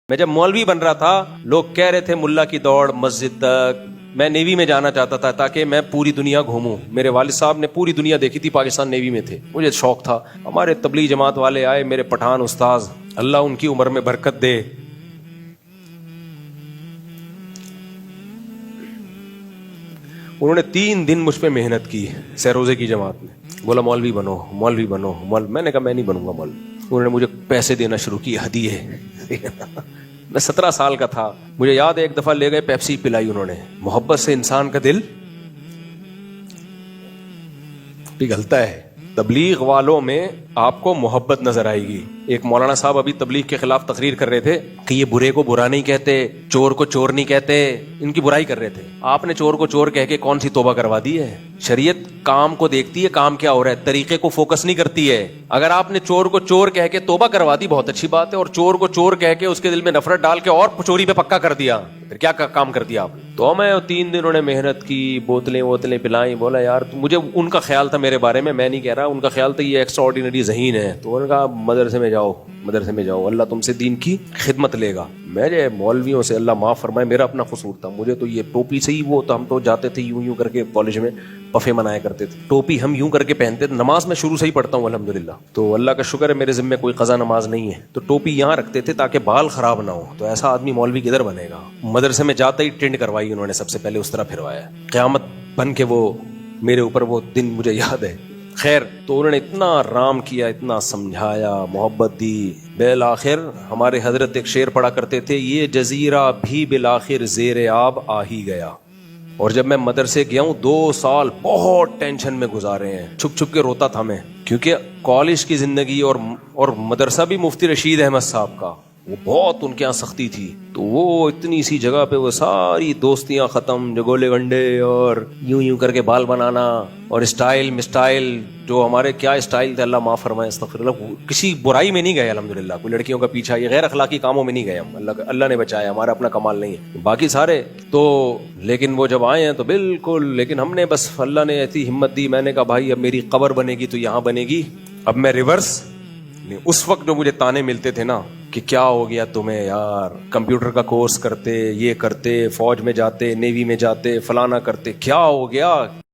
میں جب مولوی بن رہا تھا لوگ کہہ رہے تھے ملا کی دوڑ مسجد تک، میں نیوی میں جانا چاہتا تھا تاکہ میں پوری دنیا گھوموں. میرے والد صاحب نے پوری دنیا دیکھی تھی، پاکستان نیوی میں تھے، مجھے شوق تھا. ہمارے تبلیغ جماعت والے آئے، میرے پٹھان استاذ، اللہ ان کی عمر میں برکت دے. انہوں نے 3 دن مجھ پہ محنت کی سہروزے کی جماعت میں، بولا مولوی بنو مولوی بنو میں نے کہا میں نہیں بنوں گا مولوی. انہوں نے مجھے پیسے دینا شروع کی، ہدیے. میں 17 سال کا تھا، مجھے یاد ہے ایک دفعہ لے گئے پیپسی پلائی انہوں نے. محبت سے انسان کا دل پگھلتا ہے. تبلیغ والوں میں آپ کو محبت نظر آئے گی. ایک مولانا صاحب ابھی تبلیغ کے خلاف تقریر کر رہے تھے کہ یہ برے کو برا نہیں کہتے، چور کو چور نہیں کہتے، ان کی برائی کر رہے تھے. آپ نے چور کو چور کہہ کے کون سی توبہ کروا دی ہے؟ شریعت کام کو دیکھتی ہے، کام کیا ہو رہا ہے، طریقے کو فوکس نہیں کرتی ہے. اگر آپ نے چور کو چور کہہ کے توبہ کروا دی بہت اچھی بات ہے، اور چور کو چور کہہ کے اس کے دل میں نفرت ڈال کے اور چوری پہ پکا کر دیا، پھر کیا کام کر دیا آپ؟ تو میں 3 دن انہوں نے محنت کی، بوتلیں پلائیں. بولا یار مجھے ان کا خیال تھا میرے بارے میں نہیں کہہ رہا، ان کا خیال تھا یہ ایکسٹرا آرڈینری ذہین ہے. تو انہوں نے کہا مدرسے میں جاؤ اللہ تم سے دین کی خدمت لے گا. میرے مولویوں سے اللہ معاف فرمائے، میرا اپنا قصور تھا. مجھے تو یہ ٹوپی سے ہی وہ تو ہم تو جاتے تھے یوں کر کے کالج میں پفے منایا کرتے تھے، ٹوپی ہم یوں کر کے پہنتے تھے. نماز میں شروع سے ہی پڑھتا ہوں الحمدللہ، تو اللہ کا شکر ہے میرے ذمہ کوئی قضا نماز نہیں ہے. تو ٹوپی یہاں رکھتے تھے تاکہ بال خراب نہ ہو. تو ایسا آدمی مولوی کدھر بنے گا؟ مدرسے میں جاتے ہی ٹینڈ کروائی انہوں نے، سب سے پہلے اس طرح پھروایا. قیامت بن کے وہ میرے اوپر وہ دن مجھے یاد ہے. خیر تو انہوں نے اتنا رام کیا، اتنا سمجھایا، محبت دی. بالآخر ہمارے حضرت ایک شعر پڑھا کرتے تھے، یہ جزیرہ بھی بالآخر زیر آب آ ہی گیا. اور جب میں مدرسے گیا ہوں 2 سال بہت ٹینشن میں گزارے ہیں، چھپ کے روتا تھا میں، کیونکہ کالج کی زندگی اور مدرسہ بھی مفتی رشید احمد صاحب کا، وہ بہت ان کے یہاں سختی تھی. تو وہ اتنی سی جگہ پہ وہ ساری دوستیاں ختم، جگولے گنڈے اور یوں کر کے بال بنانا اور اسٹائل مسٹائل، جو ہمارے کیا اسٹائل تھے اللہ معاف فرمائے استغفر اللہ. کسی برائی میں نہیں گئے الحمدللہ، کوئی لڑکیوں کا پیچھا، یہ غیر اخلاقی کاموں میں نہیں گئے ہم، اللہ نے بچایا، ہمارا اپنا کمال نہیں ہے باقی سارے تو. لیکن وہ جب آئے ہیں تو بالکل، لیکن ہم نے بس اللہ نے ایسی ہمت دی. میں نے کہا بھائی اب میری قبر بنے گی تو یہاں بنے گی. اب میں ریورس. اس وقت جو مجھے تانے ملتے تھے نا کہ کیا ہو گیا تمہیں یار، کمپیوٹر کا کورس کرتے، یہ کرتے، فوج میں جاتے، نیوی میں جاتے، فلانا کرتے، کیا ہو گیا؟